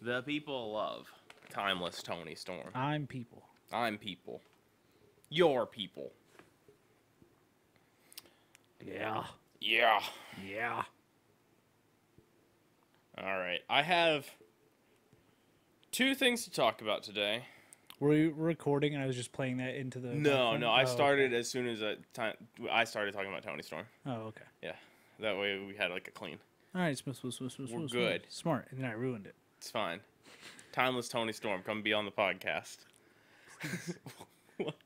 The people love Timeless Tony Storm. I'm people. I'm people. Your people. Yeah. Yeah. Yeah. All right. I have two things to talk about today. Were you recording and I was just playing that into the microphone? No. I started as soon as I started talking about Tony Storm. Oh, okay. Yeah. That way we had like a clean. All right, smooth. We're good. Smart. And then I ruined it. It's fine. Timeless Tony Storm, come be on the podcast.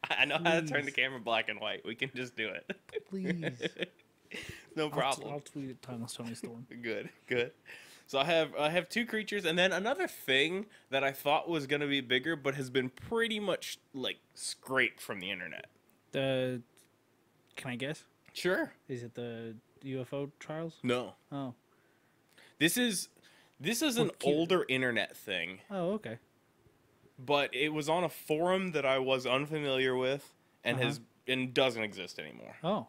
I know how to turn the camera black and white. We can just do it. Please. No problem. I'll tweet it. Timeless Tony Storm. Good. So I have two creatures, and then another thing that I thought was gonna be bigger, but has been pretty much like scraped from the internet. Can I guess? Sure. Is it the UFO trials? No. Oh. This is an older internet thing, Oh, okay. but it was on a forum that I was unfamiliar with and doesn't exist anymore. Oh.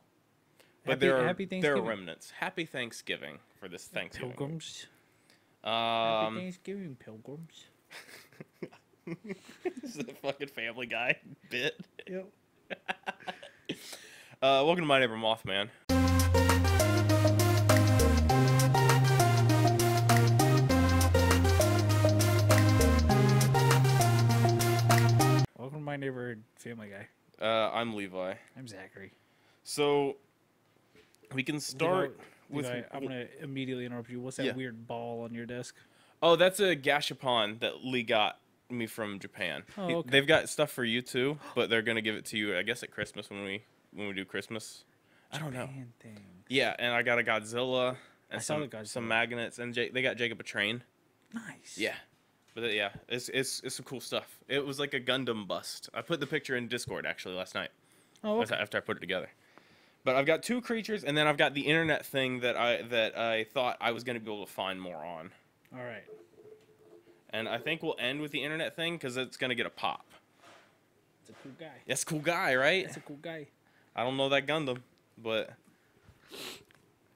But happy there Thanksgiving. are remnants. Happy Thanksgiving for this Thanksgiving. Pilgrims. Happy Thanksgiving, pilgrims. This is a fucking Family Guy bit. Yep. Welcome to My Neighbor Mothman. Welcome to my neighborhood Family Guy. I'm Levi. I'm Zachary. So we can start with. Levi, I'm gonna immediately interrupt you. What's that weird ball on your desk? Oh, that's a gashapon that Lee got me from Japan. Oh, okay. They've got stuff for you too, but they're gonna give it to you, I guess, at Christmas when we do Christmas. I don't know. Thing. Yeah, and I got a Godzilla and saw the Godzilla. some magnets, and they got Jacob a train. Nice. Yeah. But yeah, it's some cool stuff. It was like a Gundam bust. I put the picture in Discord actually last night. Oh, okay. After I put it together. But I've got two creatures, and then I've got the internet thing that I thought I was going to be able to find more on. All right. And I think we'll end with the internet thing because it's going to get a pop. It's a cool guy. That's a cool guy, right? That's a cool guy. I don't know that Gundam, but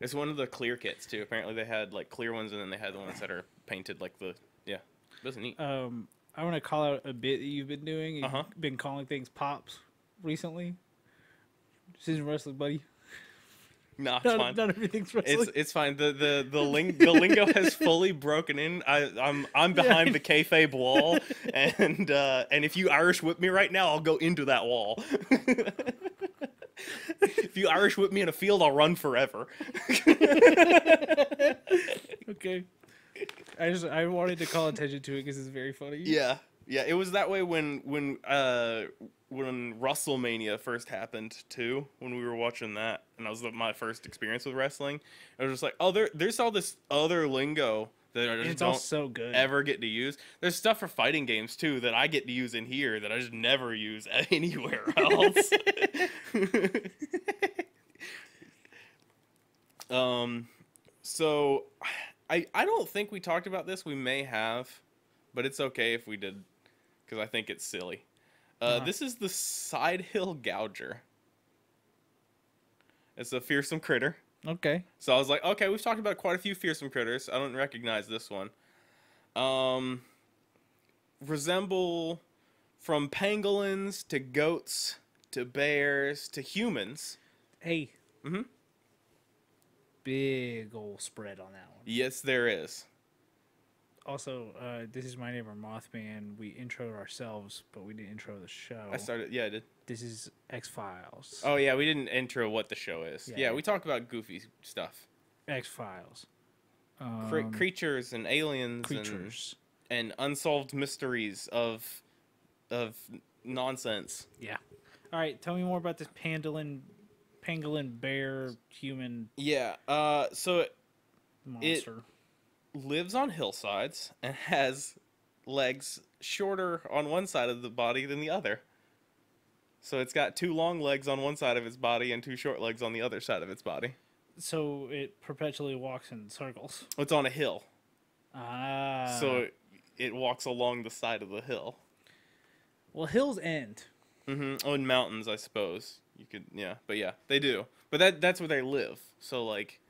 it's one of the clear kits too. Apparently they had like clear ones, and then they had the ones that are painted like the That's neat. I want to call out a bit that you've been doing. You've Uh-huh. been calling things pops recently. This isn't wrestling, buddy. No, it's fine. Not everything's wrestling. It's fine. The lingo has fully broken in. I'm behind the kayfabe wall, and if you Irish whip me right now, I'll go into that wall. If you Irish whip me in a field, I'll run forever. Okay. I wanted to call attention to it because it's very funny. Yeah. It was that way when WrestleMania first happened too. When we were watching that, and that was my first experience with wrestling. I was just like, oh, there's all this other lingo that I just all so good. ever get to use. There's stuff for fighting games too that I get to use in here that I just never use anywhere else. So I don't think we talked about this. We may have, but it's okay if we did, because I think it's silly. This is the Sidehill Gouger. It's a fearsome critter. Okay. So I was like, okay, we've talked about quite a few fearsome critters. I don't recognize this one. Resemble from pangolins to goats to bears to humans. Hey. Mm-hmm. Big old spread on that one. Yes, there is. Also, this is My Neighbor Mothman. We introed ourselves, but we didn't intro the show. I did. This is X-Files. Oh, yeah, we didn't intro what the show is. Yeah. We talked about goofy stuff. X-Files. Creatures and aliens. Creatures. And unsolved mysteries of nonsense. Yeah. All right, tell me more about this pangolin bear human so monster. It lives on hillsides and has legs shorter on one side of the body than the other. So it's got two long legs on one side of its body and two short legs on the other side of its body. So it perpetually walks in circles. It's on a hill. Ah. So it walks along the side of the hill. Well, hills end. Mm-hmm. Oh, in mountains, I suppose. You could, but they do. But that's where they live. So like,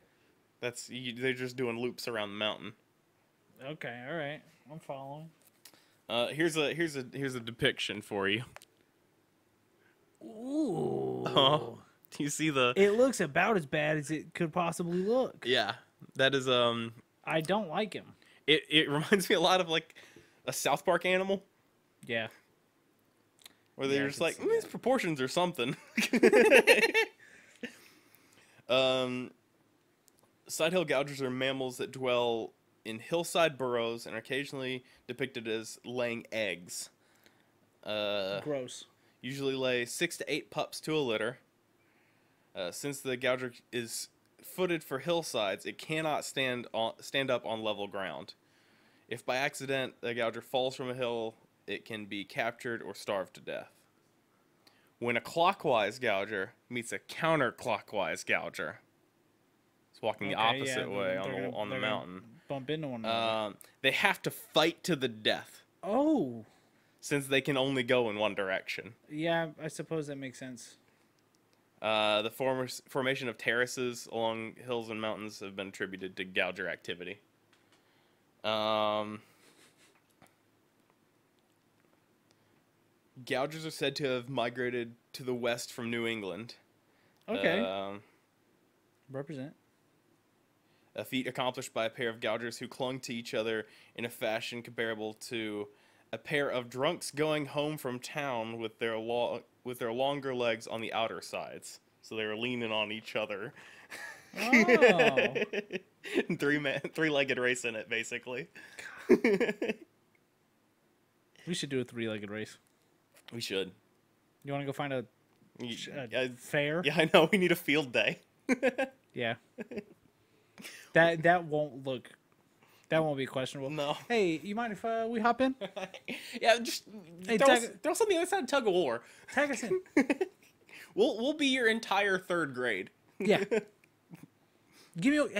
they're just doing loops around the mountain. Okay, all right. I'm following. Here's a depiction for you. Ooh. Do you see the? It looks about as bad as it could possibly look. Yeah, that is I don't like him. It reminds me a lot of like a South Park animal, Yeah. where Yeah, they're I just can like see his that. proportions or something. Sidehill gougers are mammals that dwell in hillside burrows and are occasionally depicted as laying eggs. Gross. Usually lay 6 to 8 pups to a litter. Since the gouger is footed for hillsides, it cannot stand up on level ground. If by accident the gouger falls from a hill, it can be captured or starved to death. When a clockwise gouger meets a counterclockwise gouger, it's walking the Okay, yeah, opposite way on they're the gonna mountain. bump into one another. They have to fight to the death, Oh, since they can only go in one direction. yeah, I suppose that makes sense. The formation of terraces along hills and mountains have been attributed to gouger activity. Gougers are said to have migrated to the west from New England. Okay, represent. A feat accomplished by a pair of gougers who clung to each other in a fashion comparable to a pair of drunks going home from town with their longer legs on the outer sides. So they were leaning on each other. Oh, Three-legged race in it, basically. we should do a three-legged race. We should. You want to go find a Yeah, fair? yeah, I know. We need a field day. Yeah. That won't look. That won't be questionable. No. Hey, you mind if we hop in? Yeah, just Hey, throw us on the other side of tug of war. Tag us in. We'll be your entire third grade. Yeah. Give me one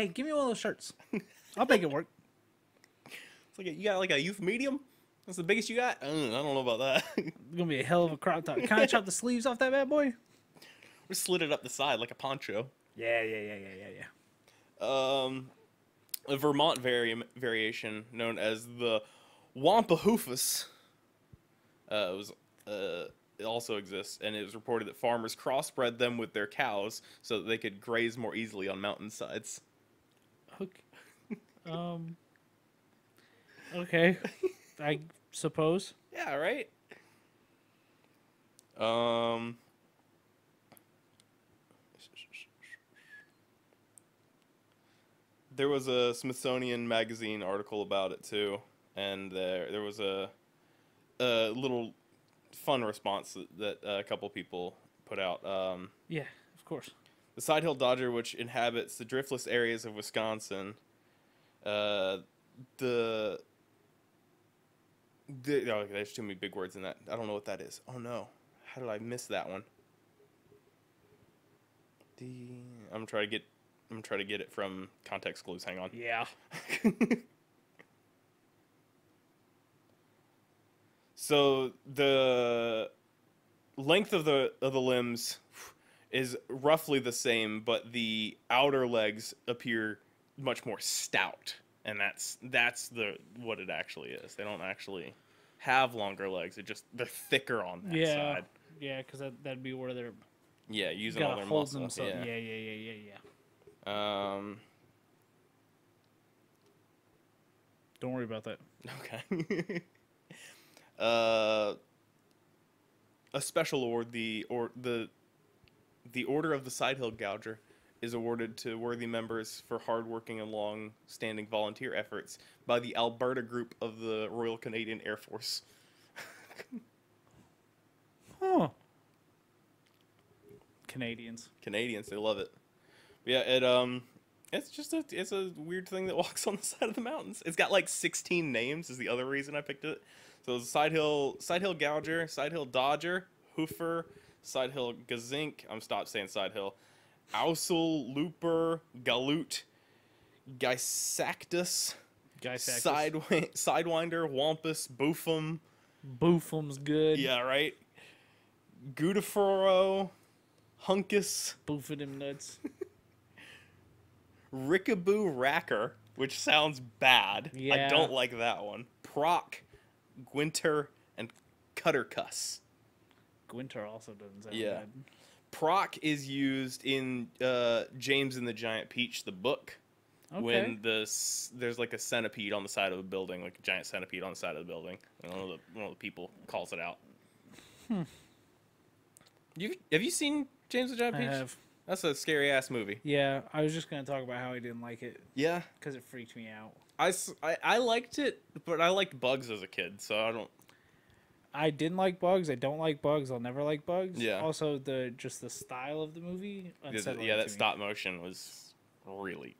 of those shirts. I'll make it work. It's like you got like a youth medium. That's the biggest you got. I don't know about that. It's gonna be a hell of a crop top. Can I chop the sleeves off that bad boy? We slid it up the side like a poncho. Yeah. A Vermont variation known as the Wampahoofus it also exists, and it was reported that farmers crossbred them with their cows so that they could graze more easily on mountainsides. Okay. Okay. I suppose. Yeah, right? There was a Smithsonian Magazine article about it too, and there was a little fun response that a couple people put out. Yeah, of course. The Sidehill Dodger, which inhabits the driftless areas of Wisconsin, oh, there's too many big words in that. I don't know what that is. Oh no, how did I miss that one? I'm trying to get it from context clues. Hang on. Yeah. So the length of the limbs is roughly the same, but the outer legs appear much more stout, and that's what it actually is. They don't actually have longer legs. They're thicker on that side. Yeah, because that'd be where they're using all gotta their hold muscle. themselves. Yeah. Yeah. Don't worry about that. Okay. A special award, the Order of the Sidehill Gouger, is awarded to worthy members for hardworking and long-standing volunteer efforts by the Alberta group of the Royal Canadian Air Force. Huh. Canadians, they love it. But yeah, it's a weird thing that walks on the side of the mountains. It's got like 16 names. Is the other reason I picked it. So it's Sidehill Gouger, Sidehill Dodger, Hoofer, Sidehill Gazink. I'm stopped saying Sidehill. Ousel, Looper, Galoot, Gysactus, Sidewinder, Wampus, Boofum. Boofum's good. Yeah, right. Gudafuro, Hunkus, Boofing them nuts. Rickaboo Racker. which sounds bad. I Yeah. don't like that one. Proc, Gwinter, and Cuttercuss. Gwinter also doesn't sound Yeah. good. Proc is used in James and the Giant Peach, the book, Okay. when there's like a centipede on the side of a building, like a giant centipede on the side of the building, and one of the people calls it out. Have you seen James and the Giant I Peach? have. That's a scary ass movie. Yeah, I was just going to talk about how I didn't like it Yeah, because it freaked me out. I liked it, but I liked bugs as a kid, so I don't. I didn't like bugs. I don't like bugs. I'll never like bugs. Yeah. Also, the style of the movie unsettling Yeah, to that me. stop motion was really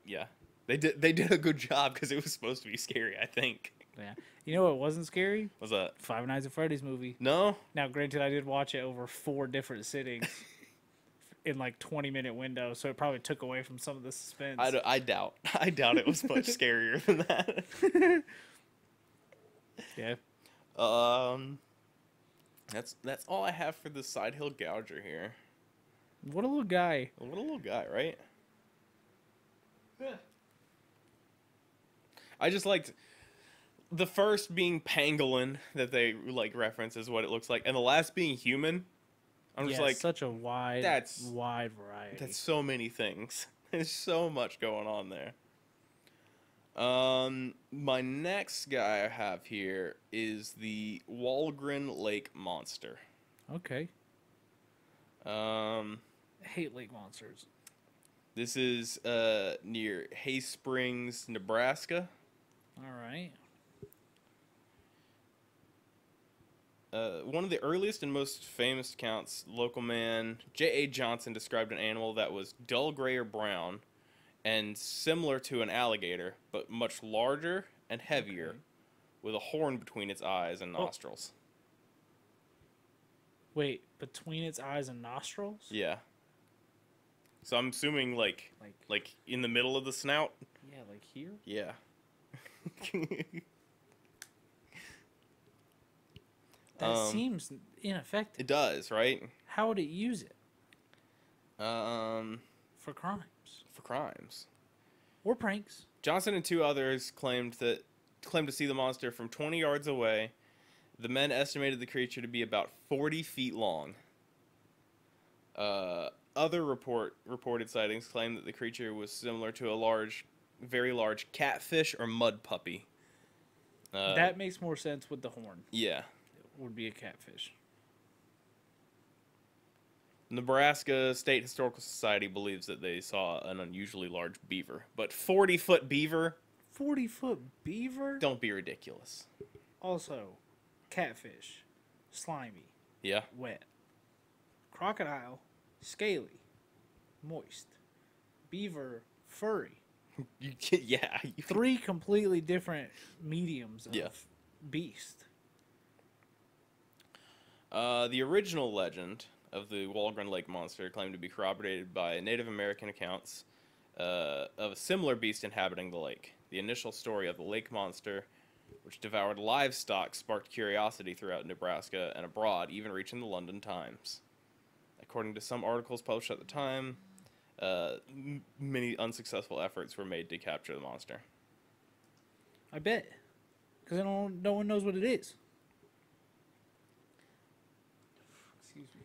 They did a good job because it was supposed to be scary. I think. Yeah. You know what wasn't scary? What's that? Five Nights at Freddy's movie. No. Now, granted, I did watch it over 4 different sittings in like 20-minute windows, so it probably took away from some of the suspense. I doubt it was much scarier than that. Yeah. That's all I have for the Sidehill Gouger here. What a little guy. What a little guy, right? I just liked the first being pangolin that they like reference is what it looks like, and the last being human. I'm just like, such a wide variety. that's so many things. There's so much going on there. My next guy I have here is the Walgren Lake Monster. Okay. I hate lake monsters. This is near Hay Springs, Nebraska. All right. One of the earliest and most famous accounts, local man J.A. Johnson described an animal that was dull gray or brown and similar to an alligator, but much larger and heavier, Okay. with a horn between its eyes and nostrils. Wait, between its eyes and nostrils? Yeah. So I'm assuming like in the middle of the snout. Yeah, like here? Yeah. That seems ineffective. It does, right? How would it use it? For crimes. For crimes. Or pranks. Johnson and 2 others claimed to see the monster from 20 yards away. The men estimated the creature to be about 40 feet long. Other reported sightings claimed that the creature was similar to a very large catfish or mud puppy. That makes more sense with the horn. Yeah. It would be a catfish. Nebraska State Historical Society believes that they saw an unusually large beaver. But 40-foot beaver? 40-foot beaver? Don't be ridiculous. Also, catfish. Slimy. Yeah. Wet. Crocodile. Scaly. Moist. Beaver. Furry. Yeah. 3 completely different mediums of beast. The original legend of the Walgren Lake Monster claimed to be corroborated by Native American accounts of a similar beast inhabiting the lake. The initial story of the lake monster, which devoured livestock, sparked curiosity throughout Nebraska and abroad, even reaching the London Times. According to some articles published at the time, many unsuccessful efforts were made to capture the monster. I bet. Because no one knows what it is. Excuse me.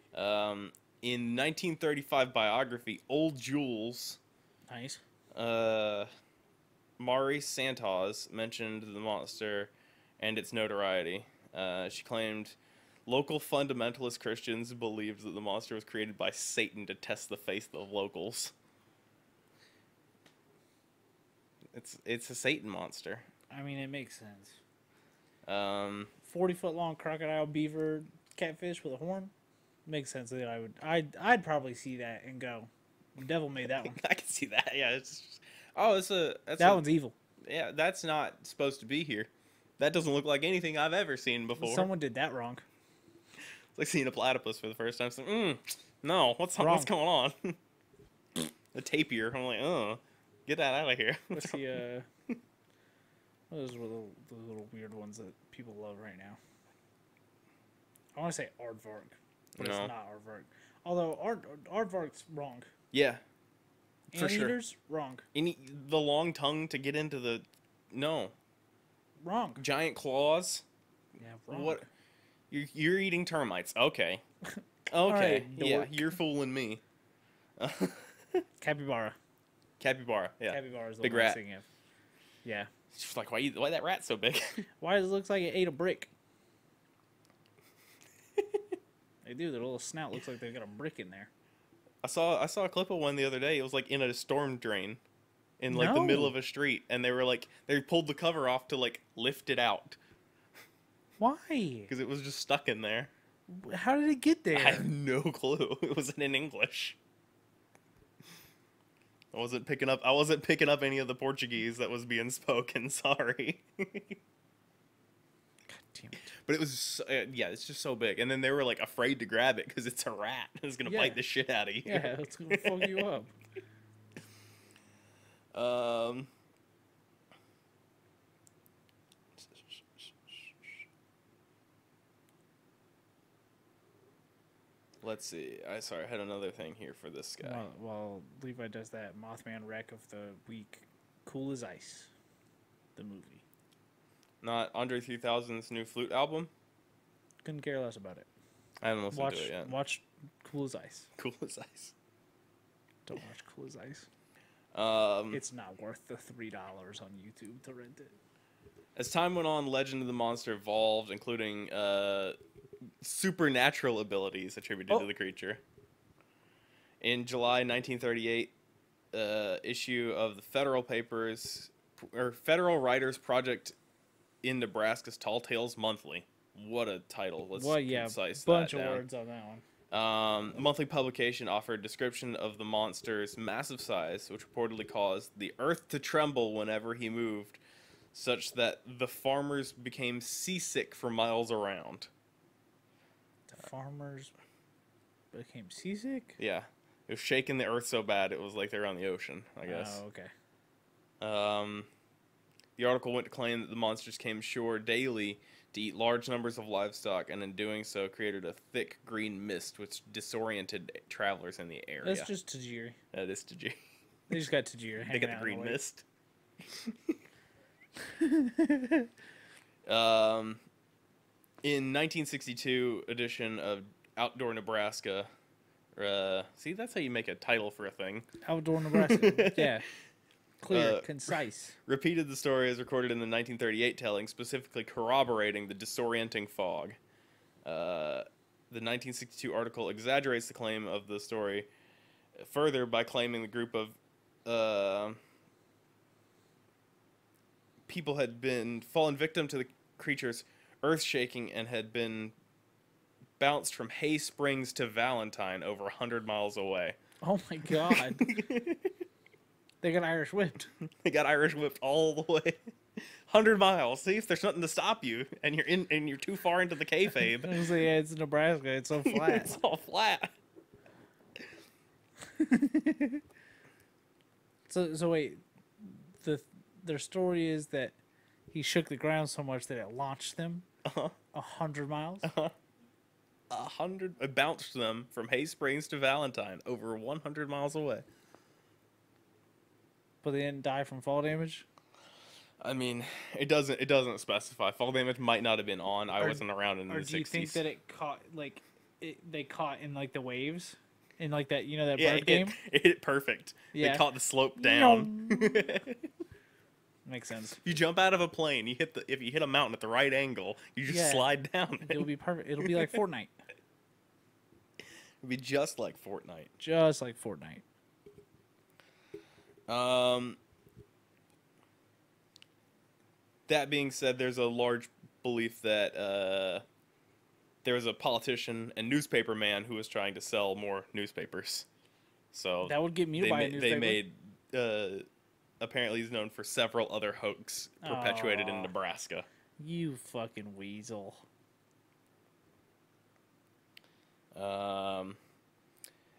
In 1935 biography, Old Jules, Nice. Mari Santos mentioned the monster and its notoriety. She claimed local fundamentalist Christians believed that the monster was created by Satan to test the faith of locals. It's a Satan monster. I mean, it makes sense. 40-foot long crocodile, beaver, catfish with a horn. Makes sense that I'd probably see that and go, the devil made that one. I can see that. Yeah, That one's evil. Yeah, that's not supposed to be here. That doesn't look like anything I've ever seen before. Someone did that wrong. It's like seeing a platypus for the first time. It's like, no, what's going on? A tapir. I'm like, get that out of here. What's the those were the little weird ones that people love right now. I want to say aardvark, but it's not aardvark. Although aardvark's wrong. Yeah. For sure. Anteaters? Wrong. The long tongue to get into the... No. Wrong. Giant claws? Yeah, wrong. What? You're eating termites. Okay. Alright, Okay. Yeah, dork. you're fooling me. Capybara. Capybara. Yeah. Capybara is the Big one I was rat. thinking of. Yeah. It's just like, why that rat so big? Why does it look like it ate a brick? They do. Their little snout looks like they've got a brick in there. I saw a clip of one the other day. It was like in a storm drain in like the middle of a street, and they pulled the cover off to like lift it out Why? because it was just stuck in there. How did it get there? I have no clue. It wasn't in English. I wasn't picking up any of the Portuguese that was being spoken. Sorry. God damn it. But it was, yeah, it's just so big. And then they were like afraid to grab it because it's a rat. It's gonna bite the shit out of you. Yeah, it's gonna fuck you up. Let's see. I had another thing here for this guy. While Levi does that, Mothman wreck of the week, Cool as Ice, the movie. Not Andre 3000's new flute album. Couldn't care less about it. I haven't listened to it yet. Watch Cool as Ice. Cool as ice. Don't watch Cool as Ice. It's not worth the $3 on YouTube to rent it. As time went on, Legend of the Monster evolved, including supernatural abilities attributed to the creature. In July 1938, issue of the Federal Writers Project in Nebraska's Tall Tales Monthly. What a title! Let's concise bunch that of down. words on that one. Monthly publication offered description of the monster's massive size, which reportedly caused the earth to tremble whenever he moved, such that the farmers became seasick for miles around. The farmers became seasick? Yeah. It was shaking the earth so bad it was like they were on the ocean, I guess. Oh, okay. The article went to claim that the monsters came ashore daily to eat large numbers of livestock, and in doing so created a thick green mist which disoriented travelers in the area. That's just Tajiri. That is Tajiri. They just got Tajiri hanging They got the out green in the mist. In 1962 edition of Outdoor Nebraska, see, that's how you make a title for a thing. Outdoor Nebraska. Yeah. Clear, concise. Repeated the story as recorded in the 1938 telling, specifically corroborating the disorienting fog. The 1962 article exaggerates the claim of the story further by claiming the group of people had been fallen victim to the creature's earth shaking and had been bounced from Hay Springs to Valentine over 100 miles away. Oh my god. They got Irish whipped. They got Irish whipped all the way. 100 miles. See if there's nothing to stop you and you're too far into the kayfabe. I was like, yeah, it's Nebraska. It's so flat. It's all flat. So wait, their story is that he shook the ground so much that it launched them 100 miles. 100. It bounced them from Hay Springs to Valentine over 100 miles away. But they didn't die from fall damage. I mean, it doesn't specify. Fall damage might not have been on. I wasn't around in the 60s. Or do you think that it caught they caught in like the waves, in like that that bird game? It hit perfect. Yeah. They caught the slope down. Makes sense. You jump out of a plane. If you hit a mountain at the right angle, you just slide down. It'll be perfect. It'll be like Fortnite. It'll be just like Fortnite. Just like Fortnite. That being said, there's a large belief that there was a politician and newspaper man who was trying to sell more newspapers. So that would get me to buy a newspaper. They made apparently he's known for several other hoax perpetuated in Nebraska. You fucking weasel.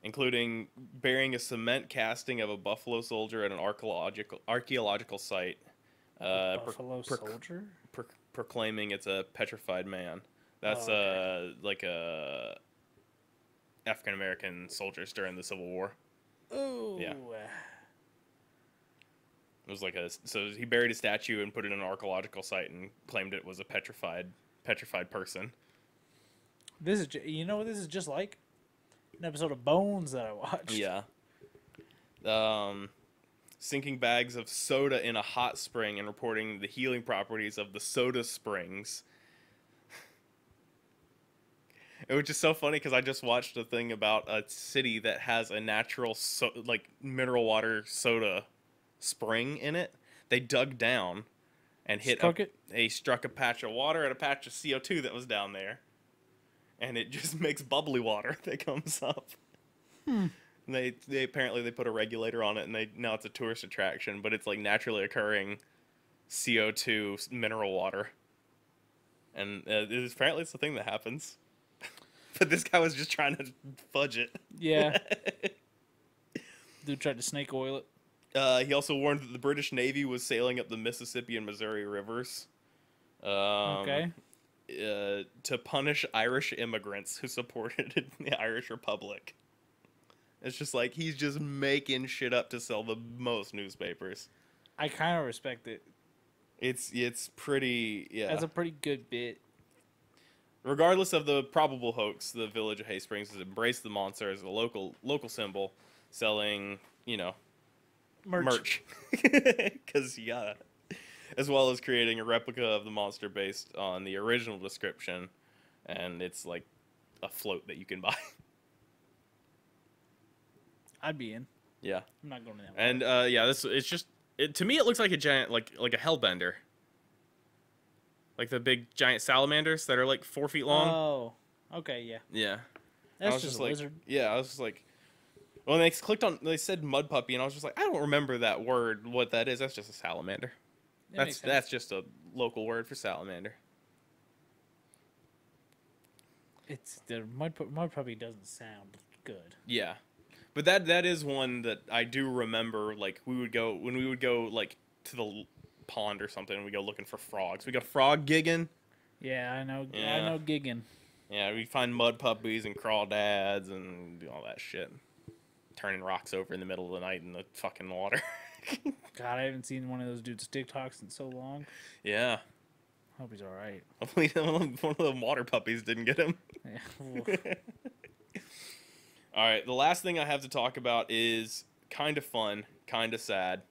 Including burying a cement casting of a buffalo soldier at an archaeological site. Buffalo soldier? Proclaiming it's a petrified man. That's like African American soldiers during the Civil War. Oh. Yeah. It was like so he buried a statue and put it in an archaeological site and claimed it was a petrified person. This is, you know what this is just like? An episode of Bones that I watched. Yeah. Sinking bags of soda in a hot spring and reporting the healing properties of the soda springs. It was just so funny because I just watched a thing about a city that has a natural mineral water soda spring in it. They dug down and struck a patch of water and a patch of CO2 that was down there, and it just makes bubbly water that comes up. And they apparently they put a regulator on it, and now it's a tourist attraction, but it's like naturally occurring CO2 mineral water, and apparently it's the thing that happens. But this guy was just trying to fudge it. Yeah. Dude tried to snake oil it. He also warned that the British Navy was sailing up the Mississippi and Missouri rivers. Okay. To punish Irish immigrants who supported the Irish Republic. It's just like he's just making shit up to sell the most newspapers. I kind of respect it. It's pretty, yeah. That's a pretty good bit. Regardless of the probable hoax, the village of Hay Springs has embraced the monster as a local symbol, selling, merch. Because, yeah. As well as creating a replica of the monster based on the original description. And it's like a float that you can buy. I'd be in. Yeah. I'm not going to that one. And, yeah, to me, it looks like a giant, like a hellbender. Like the big giant salamanders that are like 4 feet long. Oh, okay, yeah. Yeah. That's just a lizard. Yeah, I was just like, when they said mud puppy, and I was just like, I don't remember that word, what that is. That's just a salamander. That's just a local word for salamander. It's the mud puppy doesn't sound good. Yeah, but that is one that I do remember. Like when we would go like to the pond or something, and we go looking for frogs. We go frog gigging. Yeah, I know. Yeah. I know gigging. Yeah, we find mud puppies and crawdads and do all that shit. Turning rocks over in the middle of the night in the fucking water. God, I haven't seen one of those dudes' TikToks in so long. Yeah. Hope he's all right. Hopefully one of the water puppies didn't get him. Yeah. All right, the last thing I have to talk about is kind of fun, kind of sad.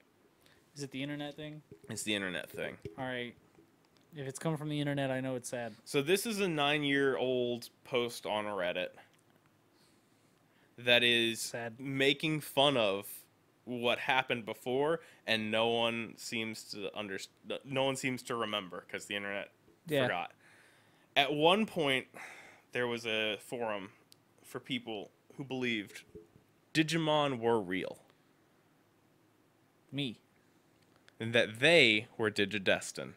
Is it the internet thing? It's the internet thing. All right. If it's coming from the internet, I know it's sad. So this is a 9-year-old post on Reddit that is sad. Making fun of what happened before, and no one seems to remember because the internet forgot. At one point, there was a forum for people who believed Digimon were real. Me. And that they were digidestined.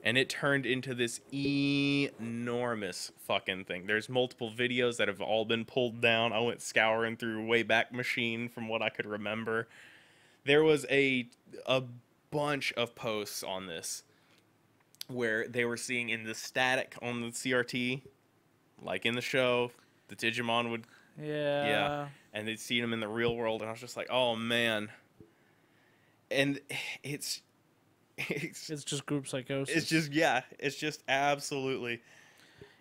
And it turned into this enormous fucking thing. There's multiple videos that have all been pulled down. I went scouring through Wayback Machine from what I could remember. There was a bunch of posts on this where they were seeing in the static on the CRT, like in the show, the Digimon would... Yeah. And they'd seen them in the real world, and I was just like, oh, man. And it's just group psychosis. It's just absolutely.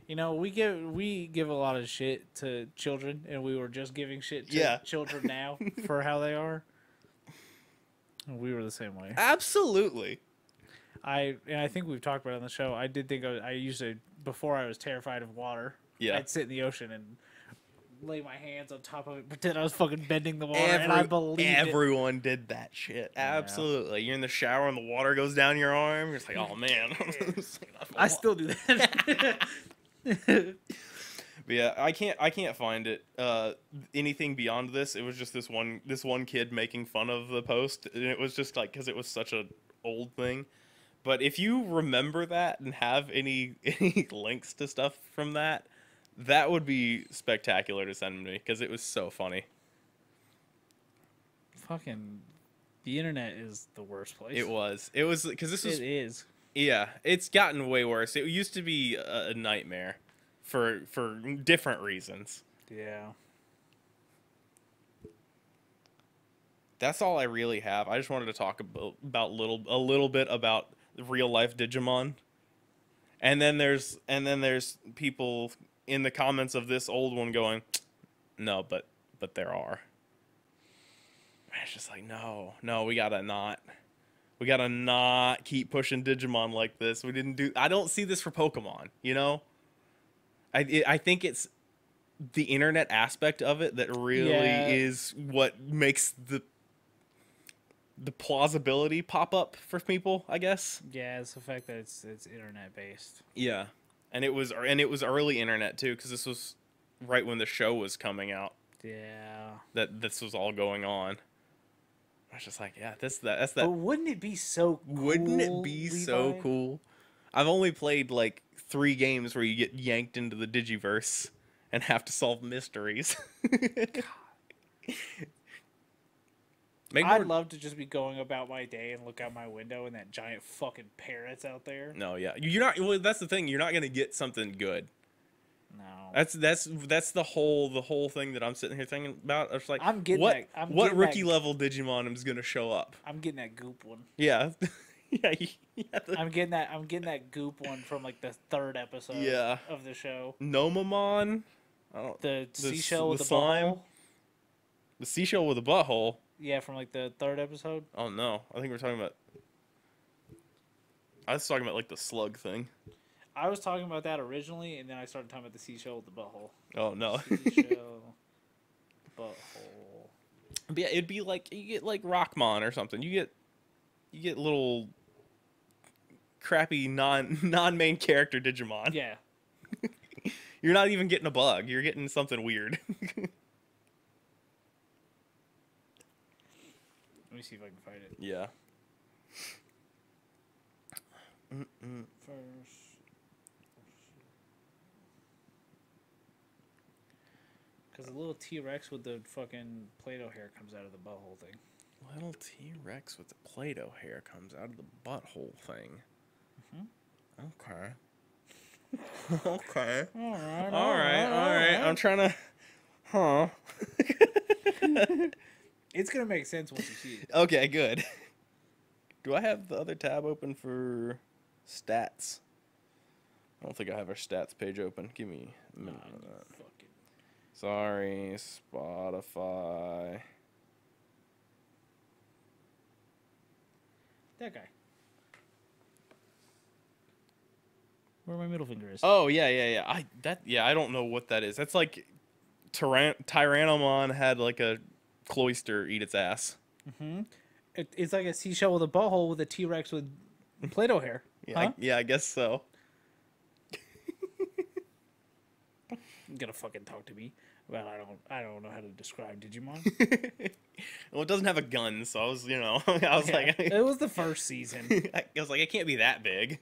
You know, we give a lot of shit to children, and we were just giving shit to children now for how they are. We were the same way. Absolutely. I think we've talked about it on the show. I did think I used to, before I was terrified of water, I'd sit in the ocean and lay my hands on top of it, pretend I was fucking bending the water, and I believed everyone did that shit. Absolutely. Yeah. You're in the shower and the water goes down your arm. You're just like, oh man. I still do that. But yeah, I can't find it. Anything beyond this, it was just this one kid making fun of the post, and it was just like because it was such an old thing. But if you remember that and have any links to stuff from that. That would be spectacular to send me because it was so funny. Fucking, the internet is the worst place. It was because this was. It is. Yeah, it's gotten way worse. It used to be a nightmare, for different reasons. Yeah. that's all I really have. I just wanted to talk about a little bit about real life Digimon. And then there's people in the comments of this old one going, no, but there are. And it's just like, no, we gotta not keep pushing Digimon like this. I don't see this for Pokemon, you know? I think it's the internet aspect of it that really is what makes the plausibility pop up for people, I guess. Yeah, it's the fact that it's internet based. Yeah. And it was early internet too, because this was right when the show was coming out. Yeah. That this was all going on. I was just like, yeah, that's that. But wouldn't it be so cool? Wouldn't it be Levi? so cool? I've only played like 3 games where you get yanked into the Digiverse and have to solve mysteries. I'd love to just be going about my day and look out my window and that giant fucking parrot's out there. No, yeah, you're not. Well, that's the thing. You're not gonna get something good. No. That's the whole thing that I'm sitting here thinking about. I was like, I'm getting what rookie level Digimon is gonna show up? I'm getting that goop one. Yeah. Yeah. I'm getting that goop one from like the 3rd episode of the show. Nomamon. The seashell with the slime. butthole. The seashell with a butthole. Yeah, from like the 3rd episode. Oh no, I think we're talking about. I was talking about like the slug thing. I was talking about that originally, and then I started talking about the seashell with the butthole. Oh no. Seashell, butthole. But yeah, it'd be like you get like Rockmon or something. You get little crappy non-main character Digimon. Yeah. You're not even getting a bug. You're getting something weird. Let me see if I can find it. Yeah. First. Because the little T-Rex with the fucking Play-Doh hair comes out of the butthole thing. Little T-Rex with the Play-Doh hair comes out of the butthole thing. Okay. Okay. All right. I'm trying to... Huh. It's going to make sense once you see it. Okay, good. Do I have the other tab open for stats? I don't think I have our stats page open. Give me a minute on that. Sorry, Spotify. That guy. Where my middle finger is. Oh, yeah. I don't know what that is. That's like Tyrannomon had like a cloister eat its ass. It's like a seashell with a butthole with a T-Rex with Play-Doh hair. Yeah, huh? I guess so. You're gonna fucking talk to me. Well, I don't know how to describe Digimon. Well, it doesn't have a gun, so I was, I was like... It was the first season. I was like, it can't be that big.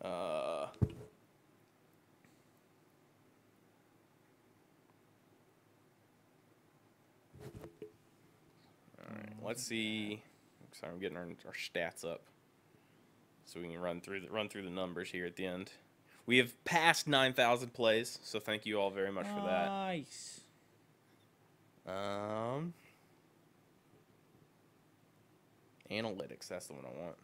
Alright, let's see. Sorry, I'm getting our stats up, so we can run through the numbers here at the end. We have passed 9,000 plays, so thank you all very much for that. Nice. Analytics, that's the one I want.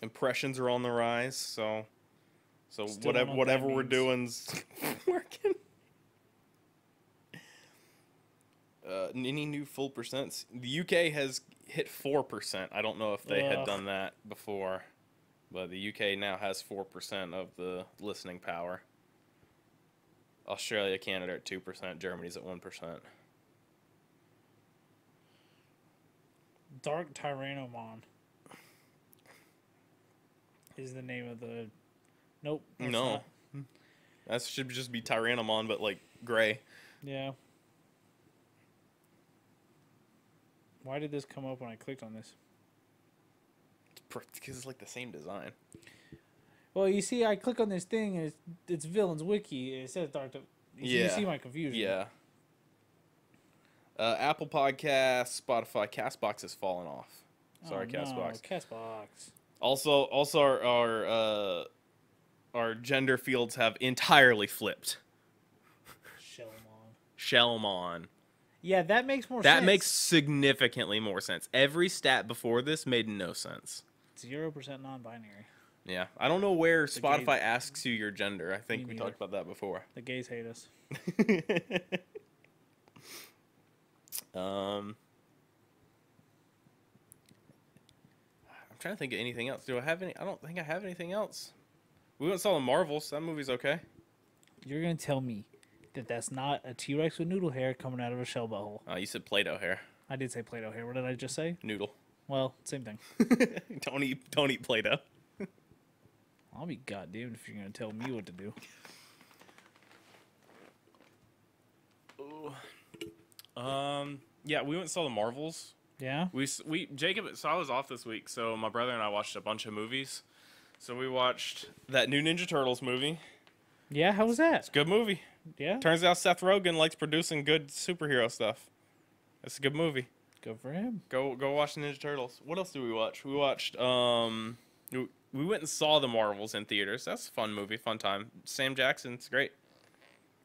Impressions are on the rise, so whatever we're doing's working. Any new full percents? The UK has hit 4%. I don't know if they had done that before, but the UK now has 4% of the listening power. Australia, Canada at 2%. Germany's at 1%. Dark Tyrannomon is the name of the... Nope. No. That should just be Tyrannomon, but like gray. Yeah. Why did this come up when I clicked on this? Because it's like the same design. Well, you see, I click on this thing, and it's Villains Wiki, and it says Dark... You see my confusion. Yeah. Apple Podcasts, Spotify, Castbox has fallen off. Sorry, Castbox. Castbox. Also, our gender fields have entirely flipped. Show them Shellmon. Yeah, that makes more sense. That makes significantly more sense. Every stat before this made no sense. 0% non-binary. Yeah. I don't know where Spotify asks you your gender. I think we talked about that before. The gays hate us. I'm trying to think of anything else. Do I have any? I don't think I have anything else. We went and saw the Marvels. That movie's okay. You're going to tell me that that's not a T-Rex with noodle hair coming out of a shell butthole. You said Play-Doh hair. I did say Play-Doh hair. What did I just say? Noodle. Well, same thing. Don't eat Play-Doh. I'll be goddamned if you're going to tell me what to do. Yeah, we went and saw the Marvels. Yeah? Jacob, so I was off this week, so my brother and I watched a bunch of movies. So we watched that new Ninja Turtles movie. Yeah, how was that? It's a good movie. Yeah? Turns out Seth Rogen likes producing good superhero stuff. It's a good movie. Good for him. Go watch the Ninja Turtles. What else did we watch? We watched we went and saw the Marvels in theaters. That's a fun movie, fun time. Sam Jackson's great.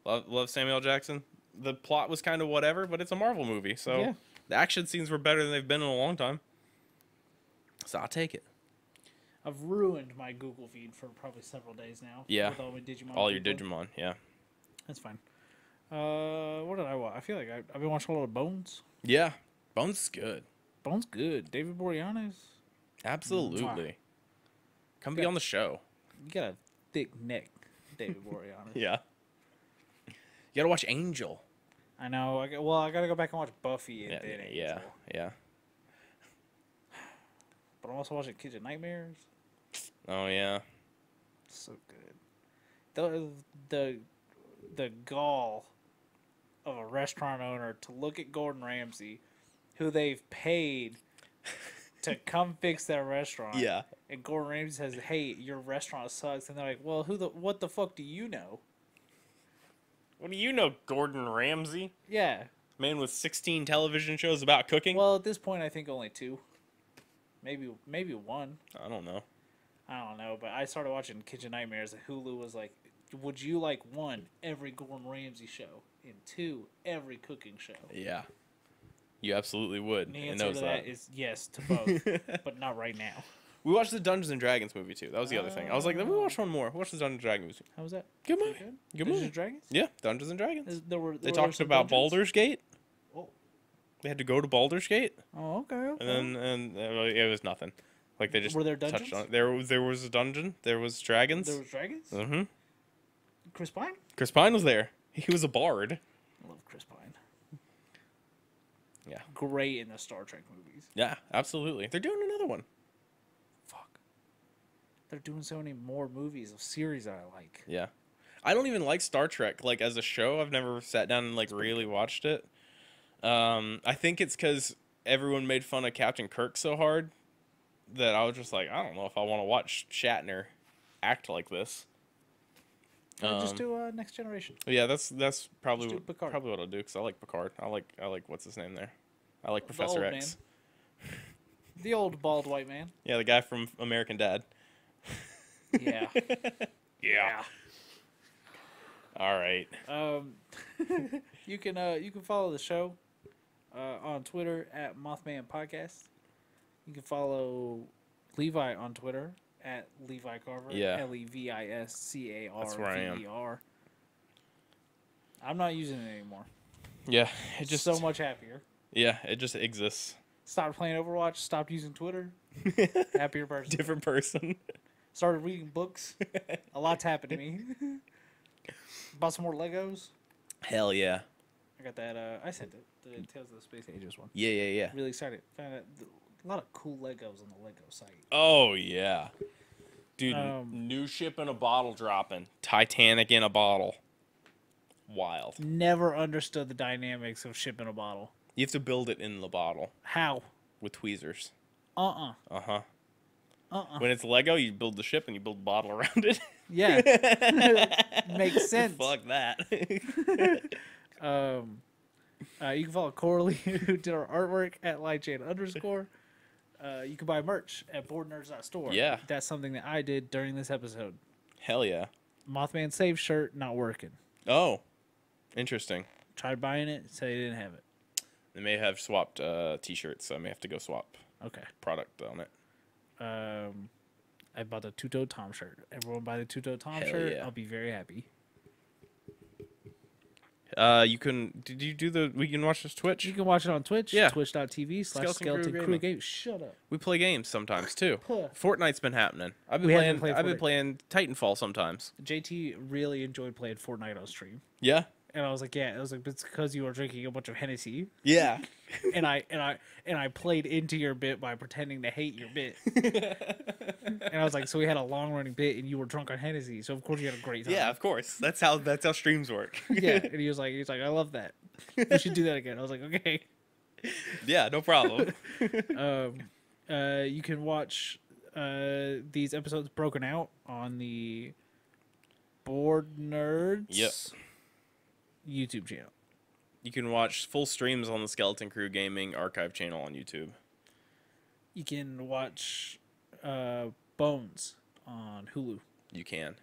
Love Samuel Jackson. The plot was kind of whatever, but it's a Marvel movie, so yeah. The action scenes were better than they've been in a long time. So I'll take it. I've ruined my Google feed for probably several days now. Yeah. With all my Digimon. All your Digimon, yeah. That's fine. What did I watch? I feel like I've been watching a lot of Bones. Yeah. Bones is good. Bones good. David Boreanaz. Absolutely. Mwah. Come be on the show. You got a thick neck, David Boreanaz. Yeah. You gotta watch Angel. I know. I gotta go back and watch Buffy and then Angel. Yeah. But I'm also watching Kitchen Nightmares. Oh yeah. So good. The gall of a restaurant owner to look at Gordon Ramsay, who they've paid to come fix their restaurant. Yeah. And Gordon Ramsay says, "Hey, your restaurant sucks," and they're like, "Well, what the fuck do you know?" What do you know, Gordon Ramsay? Yeah. Man with 16 television shows about cooking? Well, at this point, I think only 2. Maybe 1. I don't know. But I started watching Kitchen Nightmares, and Hulu was like, would you like 1, every Gordon Ramsay show, and 2, every cooking show? Yeah. You absolutely would. The answer to that is yes to both, but not right now. We watched the Dungeons and Dragons movie too. That was the other thing. I was like, let me watch one more. Watch the Dungeons and Dragons movie. How was that? Good movie. Good movie. Dungeons and Dragons? Yeah, Dungeons and Dragons. They talked about Baldur's Gate. Oh. They had to go to Baldur's Gate. Oh, okay. And it was nothing. Like they just were there dungeons? touched on it. There was a dungeon. There was dragons. There was dragons? Mm-hmm. Chris Pine? Chris Pine was there. He was a bard. I love Chris Pine. Yeah. Great in the Star Trek movies. Yeah, absolutely. They're doing another one. Fuck. They're doing so many more movies of series that I like. Yeah. I don't even like Star Trek. Like, as a show, I've never sat down and, like, really watched it. I think it's because everyone made fun of Captain Kirk so hard that I was just like, I don't know if I want to watch Shatner act like this. Just do Next Generation. Yeah, that's probably what I'll do because I like Picard. I like what's his name there. I like Professor X. The old bald white man. Yeah, the guy from American Dad. Yeah. Yeah. All right. You can follow the show on Twitter at Mothman Podcast. You can follow Levi on Twitter at Levi Carver. Yeah. LevisCarver. That's where I am. I'm not using it anymore. Yeah, it just so much happier. Yeah, it just exists. Stopped playing Overwatch. Stopped using Twitter. Happier person. Different person. Started reading books. A lot's happened to me. Bought some more Legos. Hell yeah. I got that. I sent it. The Tales of the Space Ages one. Yeah. Really excited. Found out a lot of cool Legos on the Lego site. Oh yeah, dude. New ship in a bottle dropping. Titanic in a bottle. Wild. Never understood the dynamics of ship in a bottle. You have to build it in the bottle. How? With tweezers. Uh-huh. When it's Lego, you build the ship and you build a bottle around it. Yeah. Makes sense. Fuck that. You can follow Coralie, who did our artwork at lightchain_. You can buy merch at boardnerds.store. Yeah. That's something that I did during this episode. Hell yeah. Mothman Save shirt, not working. Oh. Interesting. Tried buying it, said they didn't have it. They may have swapped T-shirts, so I may have to go swap. Okay. Product on it. I bought the Two-Toed Tom shirt. Everyone buy the Two-Toed Tom Hell shirt. yeah. I'll be very happy. You can. Did you do the? We can watch this Twitch. You can watch it on Twitch. Yeah. Twitch.tv/Skeleton Crew Game. Shut up. We play games sometimes too. Huh. Fortnite's been happening. I've been playing Titanfall sometimes. JT really enjoyed playing Fortnite on stream. Yeah. And I was like, yeah. I was like, it's because you were drinking a bunch of Hennessy. Yeah. and I played into your bit by pretending to hate your bit. And I was like, so we had a long running bit, and you were drunk on Hennessy, so of course you had a great time. Yeah, of course. That's how streams work. Yeah. And he was like, I love that. We should do that again. I was like, okay. Yeah, no problem. You can watch these episodes broken out on the Board Nerds YouTube channel. You can watch full streams on the Skeleton Crew Gaming archive channel on YouTube. You can watch Bones on Hulu. You can.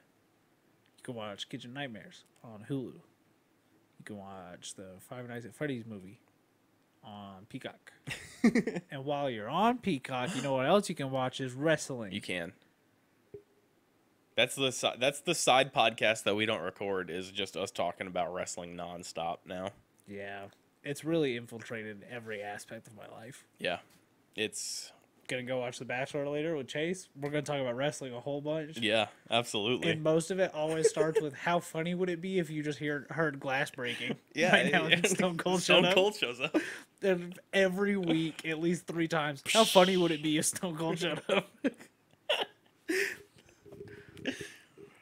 You can watch Kitchen Nightmares on Hulu. You can watch the Five Nights at Freddy's movie on Peacock. And while you're on Peacock, you know what else you can watch is wrestling. You can. That's the side podcast that we don't record, is just us talking about wrestling nonstop now. Yeah. It's really infiltrated every aspect of my life. Yeah. It's gonna go watch The Bachelor later with Chase. We're gonna talk about wrestling a whole bunch. Yeah, absolutely. And most of it always starts with how funny would it be if you just heard glass breaking. Yeah, right now, Stone Cold shows up. And every week, at least 3 times. How funny would it be if Stone Cold showed up?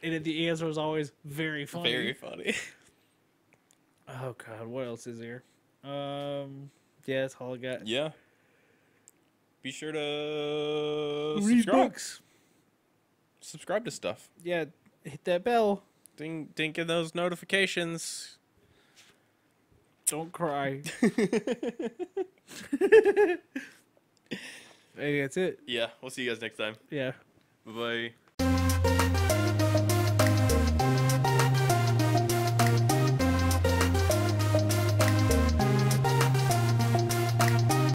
And the answer was always very funny. Very funny. Oh God, what else is here? Yeah, that's all I got. Yeah. Be sure to Read subscribe. books. Subscribe to stuff. Yeah, hit that bell. Ding in those notifications. Don't cry. Hey, that's it. Yeah, we'll see you guys next time. Yeah. Bye-bye.